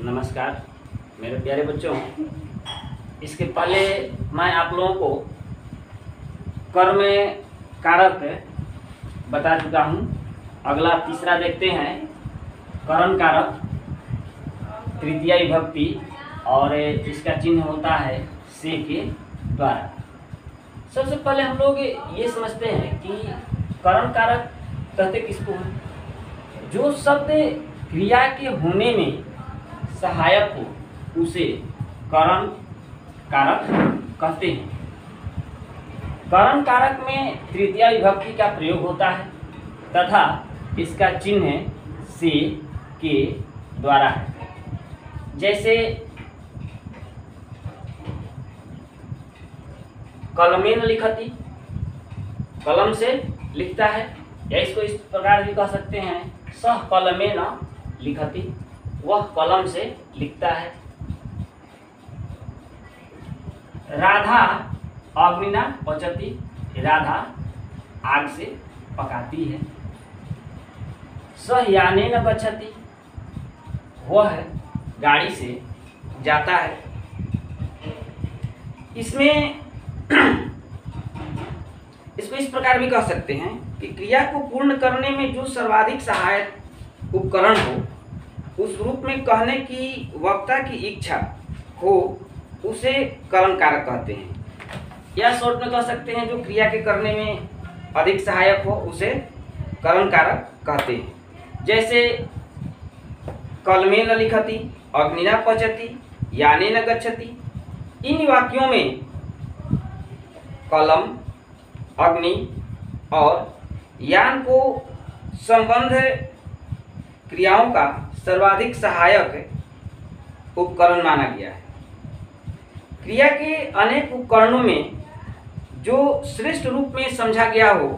नमस्कार मेरे प्यारे बच्चों। इसके पहले मैं आप लोगों को कर्म कारक बता चुका हूँ। अगला तीसरा देखते हैं, करण कारक तृतीया विभक्ति और इसका चिन्ह होता है से के द्वारा। सबसे पहले हम लोग ये समझते हैं कि करण कारक कहते किसको हैं? जो शब्द क्रिया के होने में सहायक हो उसे करण कारक कहते हैं। करण कारक में तृतीया विभक्ति का प्रयोग होता है तथा इसका चिन्ह से के द्वारा है। जैसे कलमेन लिखति, कलम से लिखता है, या इसको इस प्रकार भी कह सकते हैं, सह कलमेन लिखति, वह कलम से लिखता है। राधा अग्निना पचती, राधा आग से पकाती है। सह यानेन गच्छति, वह गाड़ी से जाता है। इसमें इसको इस प्रकार भी कह सकते हैं कि क्रिया को पूर्ण करने में जो सर्वाधिक सहायक उपकरण हो, उस रूप में कहने की वक्ता की इच्छा हो, उसे करण कारक कहते हैं। या शॉर्ट में कह सकते हैं, जो क्रिया के करने में अधिक सहायक हो उसे करण कारक कहते हैं। जैसे कलमेन लिखति, अग्निना पचति, यानेन गच्छति। इन वाक्यों में कलम, अग्नि और यान को संबंध क्रियाओं का सर्वाधिक सहायक उपकरण माना गया है। क्रिया के अनेक उपकरणों में जो श्रेष्ठ रूप में समझा गया हो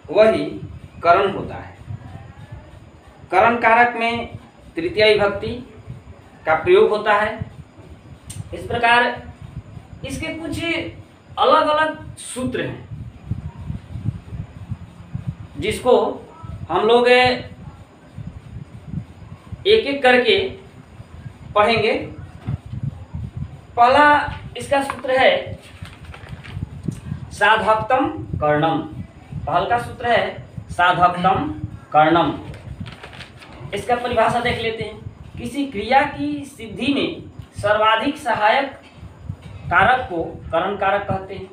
वही करण होता है। करण कारक में तृतीया विभक्ति का प्रयोग होता है। इस प्रकार इसके कुछ अलग अलग सूत्र हैं जिसको हम लोग एक एक करके पढ़ेंगे। पहला इसका सूत्र है साधकतम कर्णम। पहल का सूत्र है साधकतम कर्णम। इसका परिभाषा देख लेते हैं। किसी क्रिया की सिद्धि में सर्वाधिक सहायक कारक को करण कारक कहते हैं।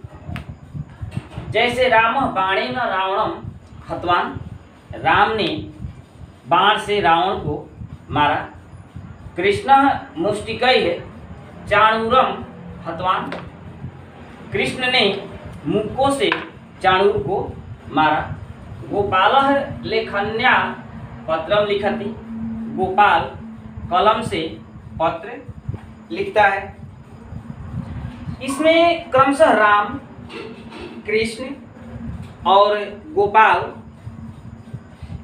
जैसे राम बाणेन रावणम हतवान, राम ने बाण से रावण को मारा। कृष्ण मुष्टिकैः चाणूरम हतवान, कृष्ण ने मुक्कों से चाणूर को मारा। गोपालः लेखन्या पत्रम लिखति, गोपाल कलम से पत्र लिखता है। इसमें क्रमशः राम, कृष्ण और गोपाल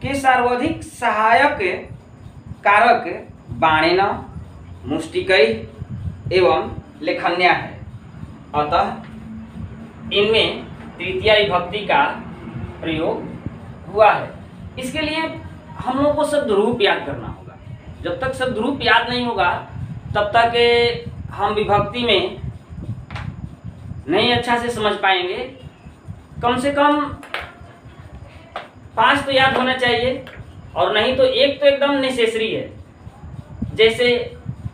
के सर्वाधिक सहायक कारक बाणेन, मुष्टिकैः एवं लेखन्या है। अतः इनमें तृतीया विभक्ति का प्रयोग हुआ है। इसके लिए हम लोगों को शब्द रूप याद करना होगा। जब तक शब्द रूप याद नहीं होगा तब तक हम विभक्ति में नहीं अच्छा से समझ पाएंगे। कम से कम 5 तो याद होना चाहिए, और नहीं तो एक तो एकदम नेसेसरी है। जैसे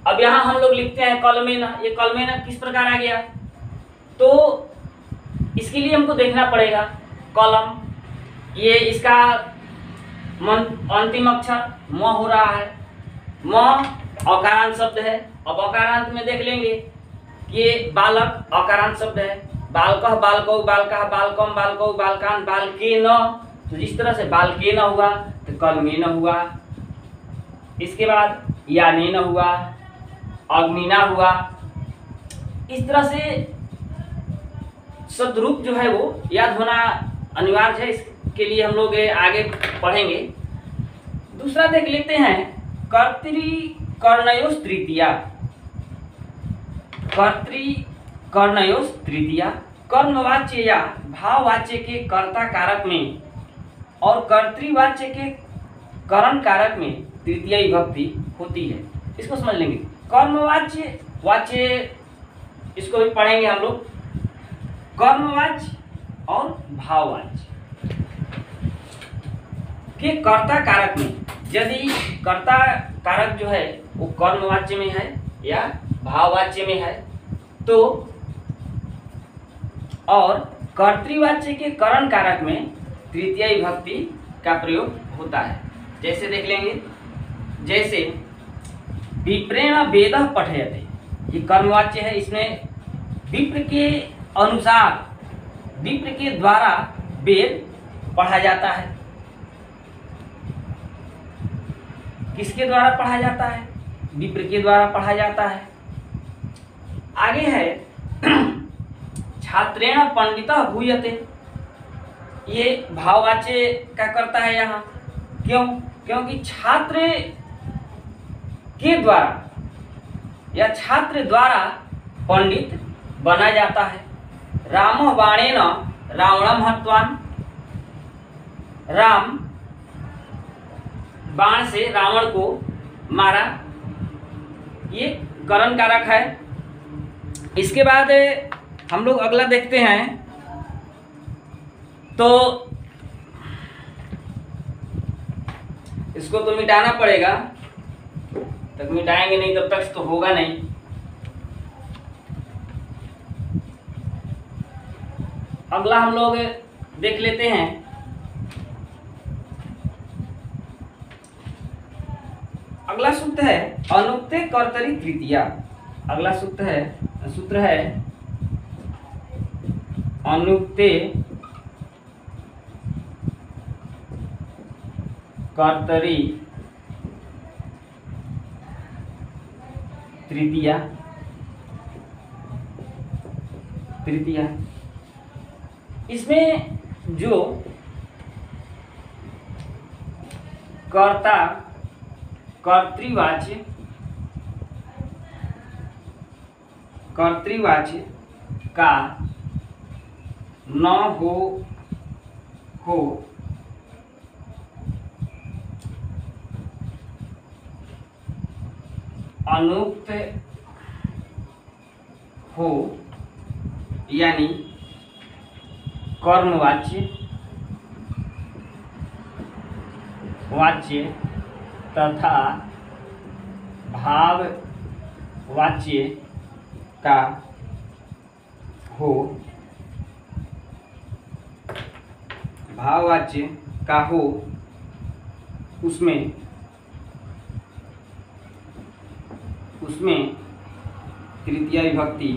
अब यहाँ हम लोग लिखते हैं कलमेन, ये कलमेन किस प्रकार आ गया, तो इसके लिए हमको देखना पड़ेगा। कलम, ये इसका अंतिम अक्षर म हो रहा है। म अकारांत शब्द है। अब अकारांत में देख लेंगे कि ये बालक अकारांत शब्द है। बालकः बालकौ बालकः बालकम बालकौ बालकान बालकेन, तो जिस तरह से बालकेन हुआ तो कलमेन हुआ। इसके बाद यानेन हुआ, अग्निना हुआ। इस तरह से शब्द रूप जो है वो याद होना अनिवार्य है। इसके लिए हम लोग आगे पढ़ेंगे। दूसरा देख लेते हैं, कर्तृकर्णयोस् तृतीया। कर्तृकर्णयोस् तृतीया, कर्मवाच्य या भाववाच्य के कर्ता कारक में और कर्तृवाच्य के करण कारक में तृतीया विभक्ति होती है। इसको समझ लेंगे। कर्मवाच्य वाच्य इसको भी पढ़ेंगे हम लोग। कर्मवाच्य और भाववाच्य के कर्ता कारक में, यदि कर्ता कारक जो है वो कर्मवाच्य में है या भाववाच्य में है तो, और कर्तृवाच्य के करण कारक में तृतीया विभक्ति का प्रयोग होता है। जैसे देख लेंगे, जैसे विप्रेण वेदः पठयते, ये कर्मवाच्य है, इसमें विप्र के अनुसार, विप्र के द्वारा वेद पढ़ा जाता है। किसके द्वारा पढ़ा जाता है? विप्र के द्वारा पढ़ा जाता है। आगे है छात्रेण पंडितः भूयते, ये भाववाच्य का करता है यहाँ। क्यों? क्योंकि छात्र के द्वारा या छात्र द्वारा पंडित बना जाता है। रामः बाणेन रावणं हत्वान्, राम बाण से रावण को मारा, ये करण कारक है। इसके बाद हम लोग अगला देखते हैं, तो इसको तो मिटाना पड़ेगा, तब मिटाएंगे नहीं तब तक तो होगा नहीं। अगला हम लोग देख लेते हैं, अगला सूत्र है अनुक्ते कर्तरी तृतीया। अगला सूत्र है अनुक्ते कर्तरी तृतीया। इसमें जो कर्ता कर्तृवाच्य का न हो अनुक्त हो, यानी कर्मवाच्य तथा भाववाच्य का हो, उसमें तृतीया विभक्ति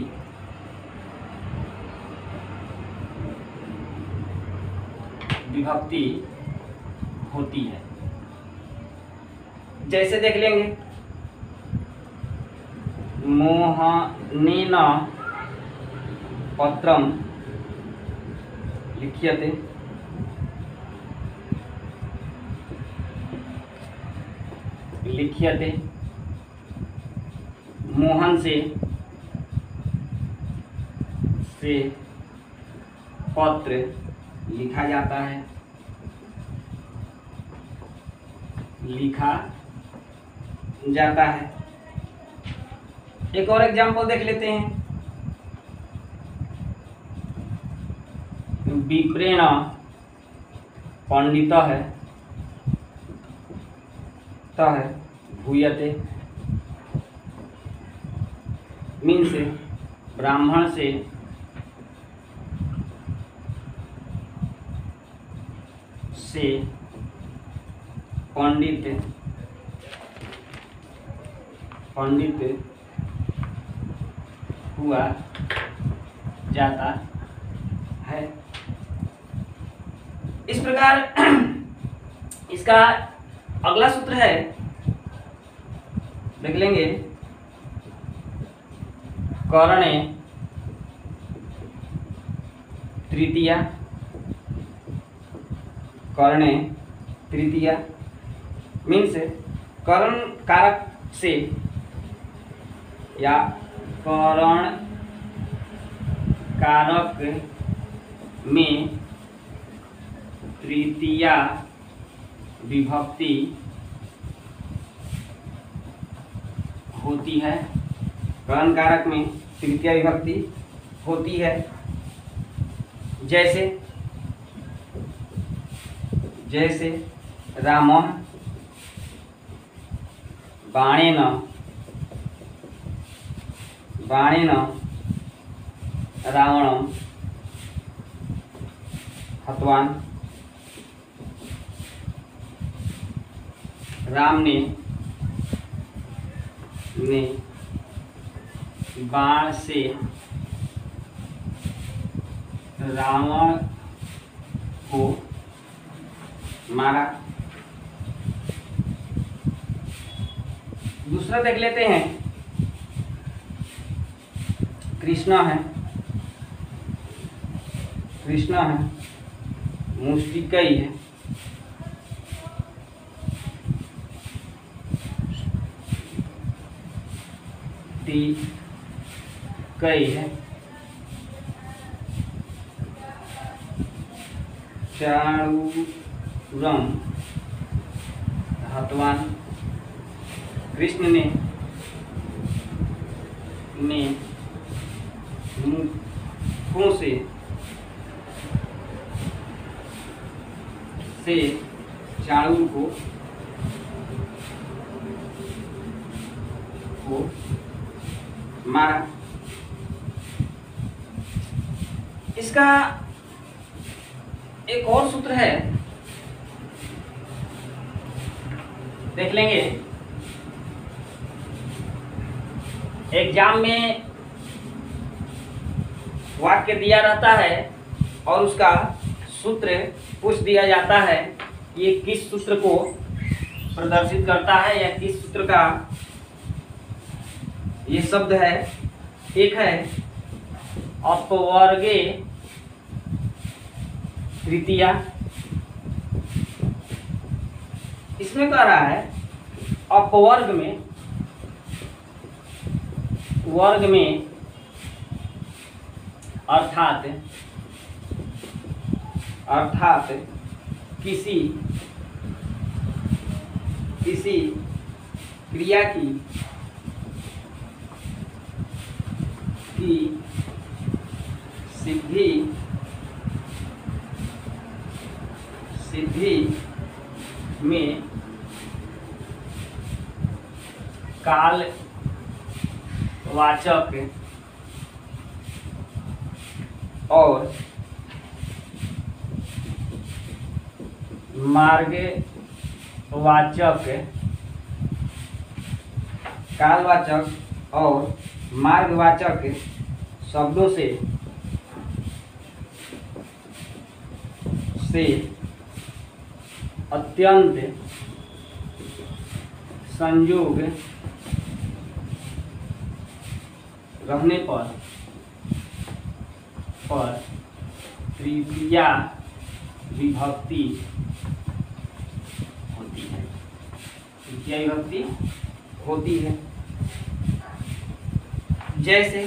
होती है। जैसे देख लेंगे, मोहनेन पत्रम लिख्यते, मोहन से पत्र लिखा जाता है, एक और एग्जाम्पल देख लेते हैं। विप्रेण पंडितः भूयते, मीन्स ब्राह्मण से पंडित हुआ जाता है। इस प्रकार इसका अगला सूत्र है, देख लेंगे, करणे तृतीया मीन्स करण कारक से या करण कारक में तृतीया विभक्ति होती है। कर्ण कारक में तृतीया विभक्ति होती है। जैसे जैसे रामः बाणेन बाणेन रावणं हतवान। राम ने बाण से रावण को मारा। दूसरा देख लेते हैं। कृष्ण है मुष्टिकई है। कई है। चाणूरम हतवान। कृष्ण ने मुखों से चाणूर को मारा। इसका एक और सूत्र है, देख लेंगे। एग्जाम में वाक्य दिया रहता है और उसका सूत्र पूछ दिया जाता है। ये किस सूत्र को प्रदर्शित करता है या किस सूत्र का ये शब्द है। एक है अपवर्गे तृतीया। इसमें कह रहा है अपवर्ग में अर्थात किसी क्रिया की सिद्धि में कालवाचक और कालवाचक और मार्गवाचक शब्दों से अत्यंत संयोग रहने पर तृतीया विभक्ति होती है। जैसे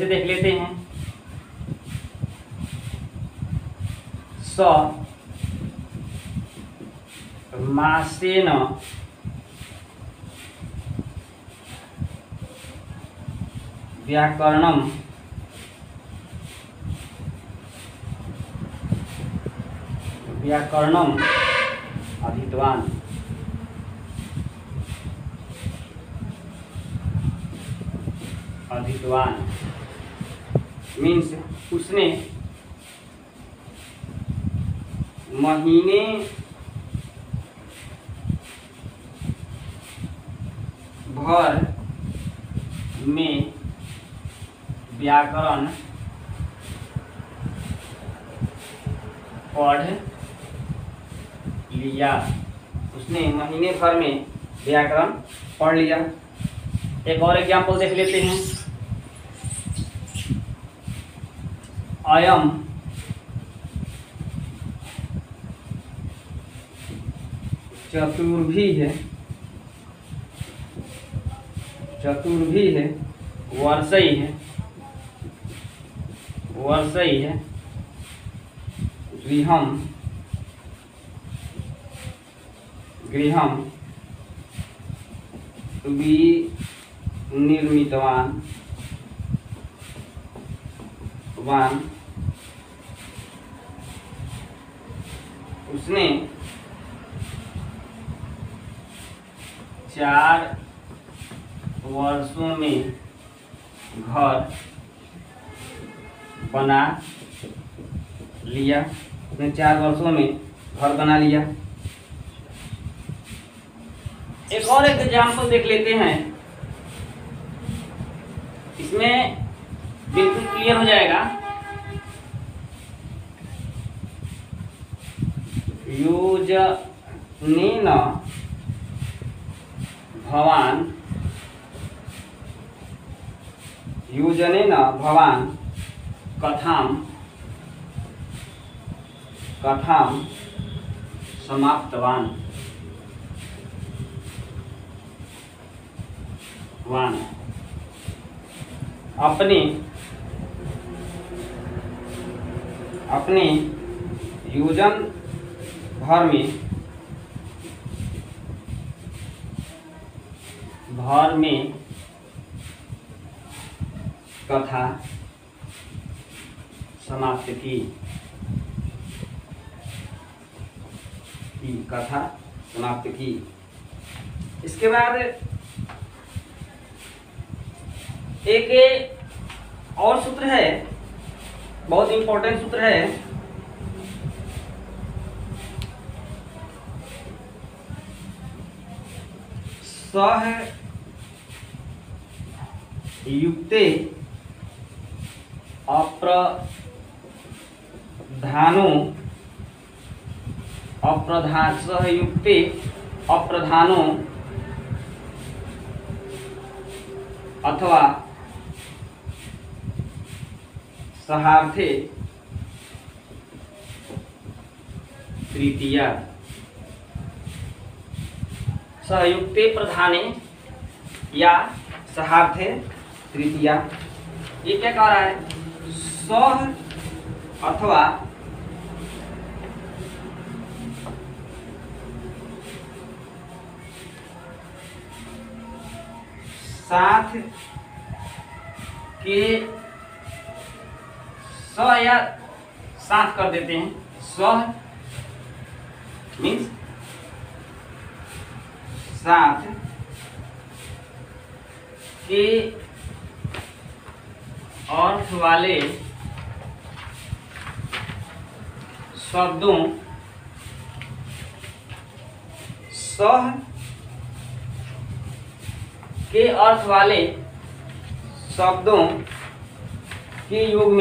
देख लेते हैं। स मासेन व्याकरणम अधितवान मीन्स उसने महीने भर में व्याकरण पढ़ लिया। उसने महीने भर में व्याकरण पढ़ लिया। एक और एग्जाम्पल देख लेते हैं। अयम चतुर्भी है वर्षई है गृहम विनिर्मितवान उसने 4 वर्षों में घर बना लिया। उसने 4 वर्षों में घर बना लिया। एक और एग्जाम्पल देख लेते हैं, इसमें बिल्कुल क्लियर हो जाएगा। योजनेन भवान् कथां समाप्तवान्। अपने योजन भर में कथा समाप्त की। इसके बाद एक और सूत्र है, बहुत इंपॉर्टेंट सूत्र है। सह युक्ते सहयुक्ते अप्रधानो अथवा सहार्थे तृतीया। सहयुक्ते प्रधाने या सहार्थे तृतीया। ये क्या कह रहा है? सह अथवा साथ के, स या साथ कर देते हैं। सह मीन्स साथ के अर्थ वाले शब्दों, सह के अर्थ वाले शब्दों के योग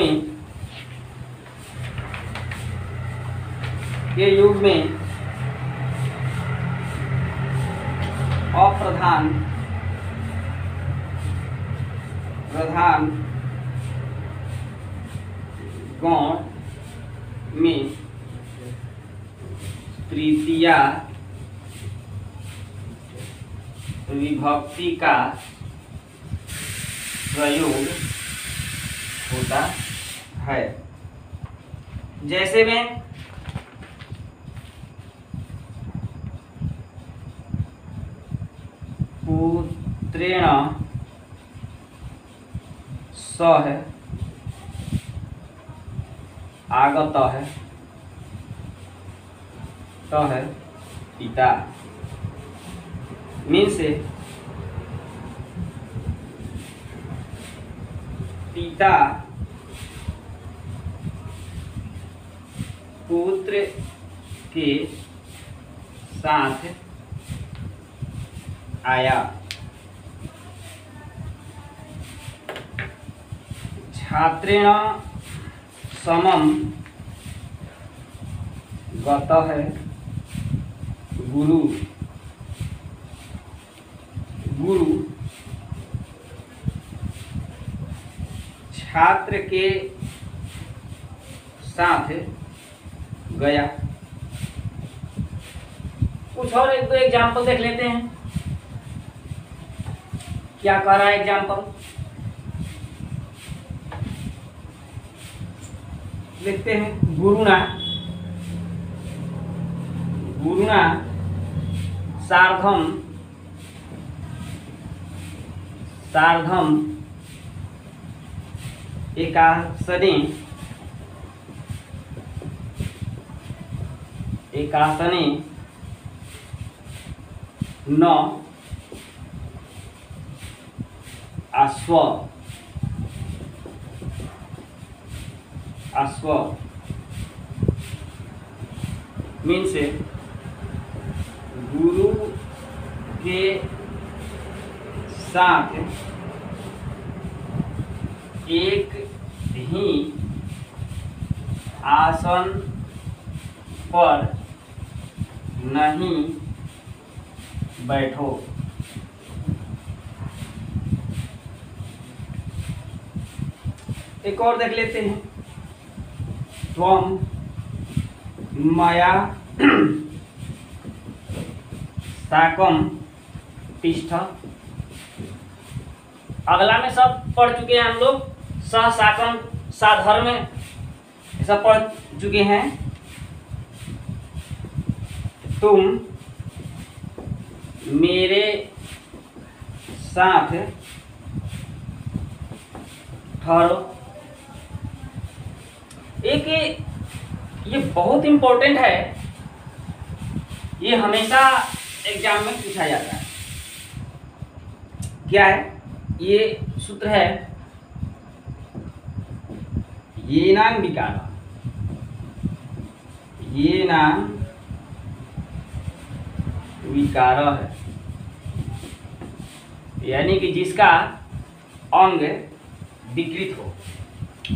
में अप्रधान प्रधान गौण में तृतीया विभक्ति का प्रयोग होता है। जैसे में पुत्रेण सह आगतः तः पिता। मीन्स पिता पुत्र के साथ आया। छात्रेण समम गतः गुरु छात्र के साथ गया। कुछ और एक दो एग्जाम्पल देख लेते हैं, क्या कह रहा है एग्जाम्पल। लिखते हैं गुरुना सार्धम सार्धम एकासने न अश्व मीन्स गुरु के साथ एक ही आसन पर नहीं बैठो। एक और देख लेते हैं। त्वं मया साकं तिष्ठ। अगला में सब पढ़ चुके हैं हम लोग। सह साकं साधर्म सब पढ़ चुके हैं। तुम मेरे साथ ठहरो। एक ये बहुत इंपॉर्टेंट है, ये हमेशा एग्जाम में पूछा जाता है। क्या है ये सूत्र है, येनां विकार, येनां विकार है, यानी कि जिसका अंग विकृत हो,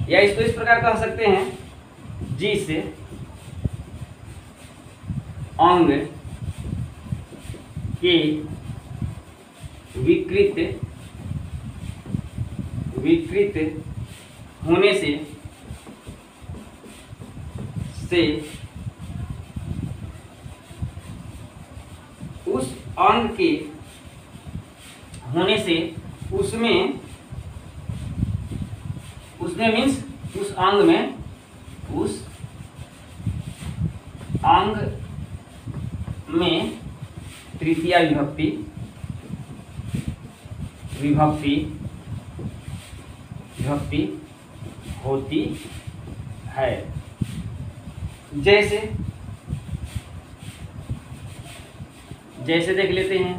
या इसको इस प्रकार कह सकते हैं, जिस अंग के विकृत होने से उस अंग के होने से उसमें मीन्स उस अंग में तृतीया विभक्ति होती है। जैसे देख लेते हैं।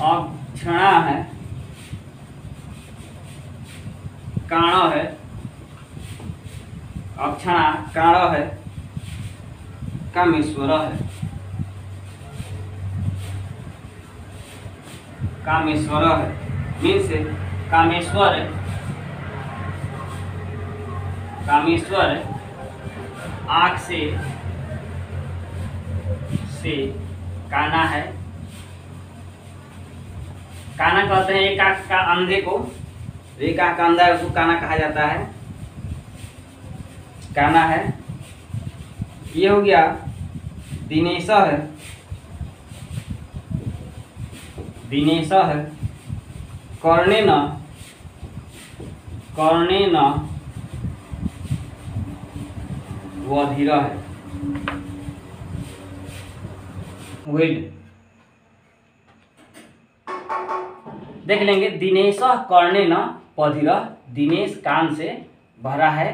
अक्षणा है, काण है, अक्षणा काण है, कामेश्वर है, कामेश्वर है मीन्स कामेश्वर आँख से काना है। काना कहते हैं एक आँख का अंधे को, एक आँख का अंधा है उसको काना कहा जाता है, काना है। ये हो गया दिनेश है, कर्णेन वधिर है। देख लेंगे। दिनेश कर्णेन वधिर, दिनेश कान से भरा है।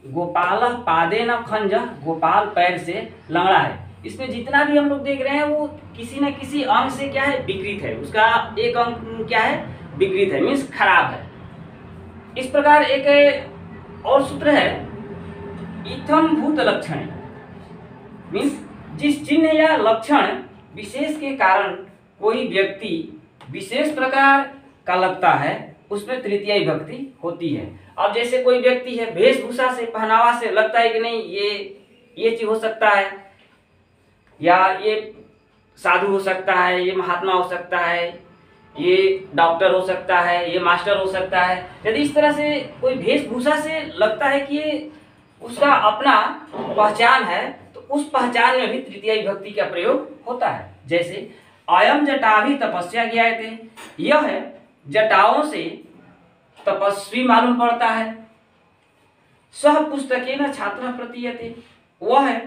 गोपाल पादे न खंज, गोपाल पैर से लंगड़ा है। इसमें जितना भी हम लोग देख रहे हैं वो किसी न किसी अंग से क्या है, विकृत है। उसका एक अंग क्या है, विकृत है मीन्स खराब है। इस प्रकार एक और सूत्र है, इत्थम भूत लक्षण मीन्स जिस चिन्ह या लक्षण विशेष के कारण कोई व्यक्ति विशेष प्रकार का लगता है उसमें तृतीया विभक्ति होती है। अब जैसे कोई व्यक्ति है, वेशभूषा से पहनावा से लगता है कि नहीं ये चीज हो सकता है, या ये साधु हो सकता है, ये महात्मा हो सकता है, ये डॉक्टर हो सकता है, ये मास्टर हो सकता है। यदि इस तरह से कोई वेशभूषा से लगता है कि ये उसका अपना पहचान है, तो उस पहचान में भी तृतीया विभक्ति का प्रयोग होता है। जैसे अयम जटाभि तपस्या ज्ञायते, यह है जटाओं से तपस्वी मालूम पड़ता है। सह पुस्तकेन छात्र प्रतीयते, वह है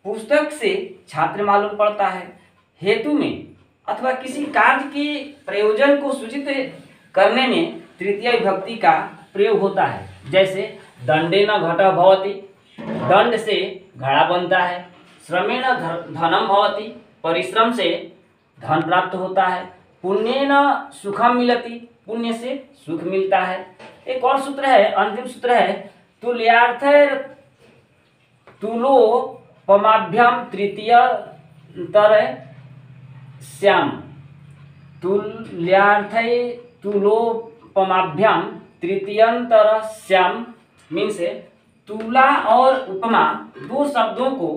पुस्तक से छात्र मालूम पड़ता है। हेतु में अथवा किसी कार्य के प्रयोजन को सूचित करने में तृतीया विभक्ति का प्रयोग होता है। जैसे दंडेन घटः भवति, दंड से घड़ा बनता है। श्रमेण धनम भवति, परिश्रम से धन प्राप्त होता है। पुण्येन सुखम मिलति, पुण्य से सुख मिलता है। एक और सूत्र है, अंतिम सूत्र है, तुल्यार्थ तुलोपमाभ्याम तृतीयतर श्याम, तुल्यार्थे तुलोपमाभ्याम तृतीयंतर श्याम मीन्स तुला और उपमा दो शब्दों को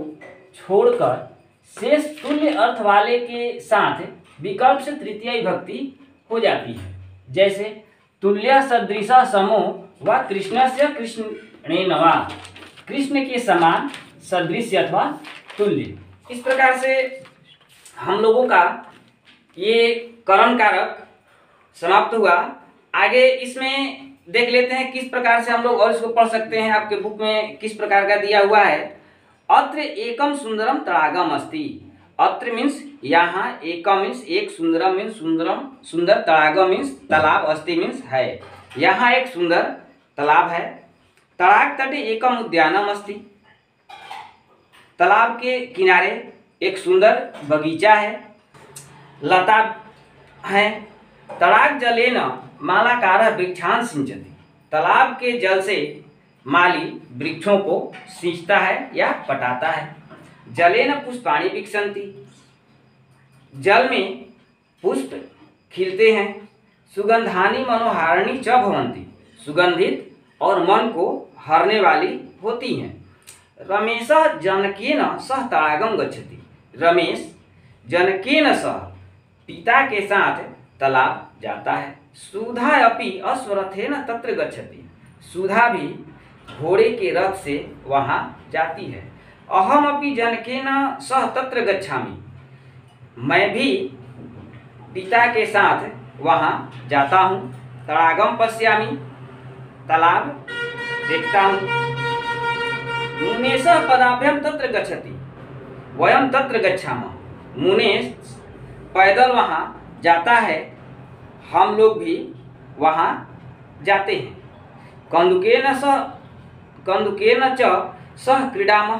छोड़कर शेष तुल्य अर्थ वाले के साथ विकल्प से तृतीय विभक्ति हो जाती है। जैसे तुल्य सदृश समो व कृष्णस्य कृष्णेन वा, कृष्ण के समान सदृश अथवा तुल्य। इस प्रकार से हम लोगों का ये करण कारक समाप्त हुआ। आगे इसमें देख लेते हैं किस प्रकार से हम लोग और इसको पढ़ सकते हैं। आपके बुक में किस प्रकार का दिया हुआ है। अत्र एकम सुंदरम तड़ागम अस्ति, अत्र मीन्स यहाँ, एकम मीन्स एक, सुंदरम मीन्स सुंदरम सुंदर, तड़ागम मीन्स तालाब, अस्ति मीन्स है। यहाँ एक सुंदर तालाब है। तड़ाग तटे एकम उद्यानम अस्ति, तालाब के किनारे एक सुंदर बगीचा है, लता है। तड़ाग जलेन मालाकारः वृक्षान् सिंचति, तालाब के जल से माली वृक्षों को सींचता है या पटाता है। जलेन पुष्पाणि विकसन्ति, जल में पुष्प खिलते हैं। सुगंधानि मनोहारिणी च भवन्ति, सुगंधित और मन को हरने वाली होती हैं। रमेश जनकेन सह तड़ागम गच्छति, रमेश जनकेन सह पिता के साथ तालाब जाता है। सुधा अपि अश्वरथेन तत्र गच्छति, सुधा भी घोड़े के रथ से वहाँ जाती है। अहम अपि जनकेन सह तत्र गच्छामि, मैं भी पिता के साथ वहाँ जाता हूँ। तड़ागम पश्यामि, तालाब देखता हूँ। मुनेश पदाभ्याम तत्र गच्छति, वयम तत्र गच्छामः, मुनेश पैदल वहाँ जाता है, हम लोग भी वहाँ जाते हैं। कंदुकेन च सह क्रीडामः,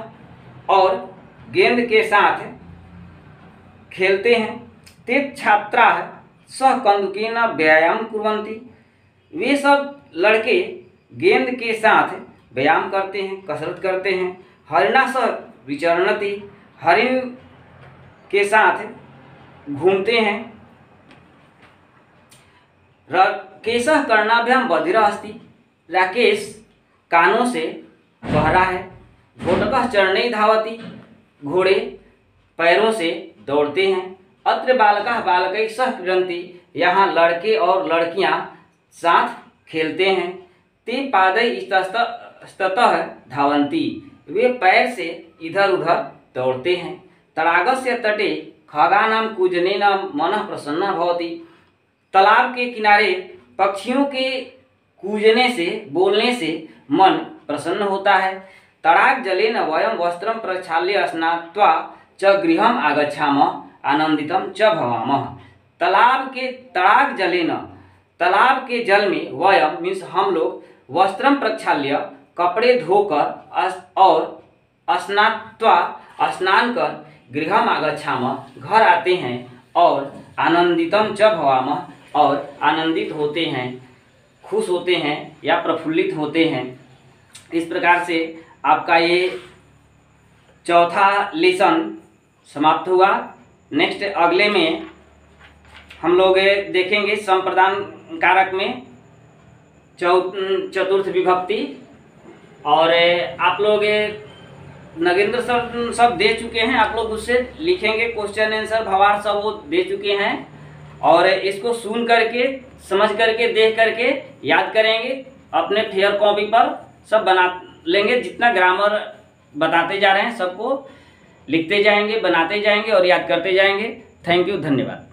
और गेंद के साथ खेलते हैं। ते छात्राः सह कंदुकेन व्यायाम कुर्वन्ति, वे सब लड़के गेंद के साथ व्यायाम करते हैं, कसरत करते हैं। हरिणा सह विचरणति, हरिण के साथ घूमते हैं। राकेशः कर्णाभ्याम बधिरः अस्ति, राकेश कानों से बहरा है। घोटकः चरणैः धावति, घोड़े पैरों से दौड़ते हैं। अत्र बालकाः बालकैः सह क्रीडन्ति, यहाँ लड़के और लड़कियाँ साथ खेलते हैं। ते पादैः इतस्ततः धावन्ति, वे पैर से इधर उधर दौड़ते हैं। तड़ागस्य तटे खगानां कूजनेन मनः प्रसन्नः भवति, तालाब के किनारे पक्षियों के कूजने से, बोलने से मन प्रसन्न होता है। तड़ाग जलेन वयं वस्त्रं प्रक्षाल्य स्नात्वा च गृहम् आगच्छामः आनंदितम च भवामः। तड़ाग जलेन, तालाब के जल में, वयम मीन्स हम लोग, वस्त्रम प्रक्षाल्य कपड़े धोकर और स्नात्वा स्नान कर, गृहम आगच्छामः घर आते हैं, और आनंदितम च भवामः और आनंदित होते हैं, खुश होते हैं या प्रफुल्लित होते हैं। इस प्रकार से आपका ये चौथा लेसन समाप्त हुआ। नेक्स्ट अगले में हम लोग देखेंगे संप्रदान कारक में चतुर्थ विभक्ति। और आप लोग नगेंद्र सर सब दे चुके हैं, आप लोग उससे लिखेंगे, क्वेश्चन आंसर भवार सब वो दे चुके हैं। और इसको सुन करके, समझ करके, देख करके याद करेंगे, अपने फेयर कॉपी पर सब बना लेंगे। जितना ग्रामर बताते जा रहे हैं सबको लिखते जाएंगे, बनाते जाएंगे और याद करते जाएंगे। थैंक यू, धन्यवाद।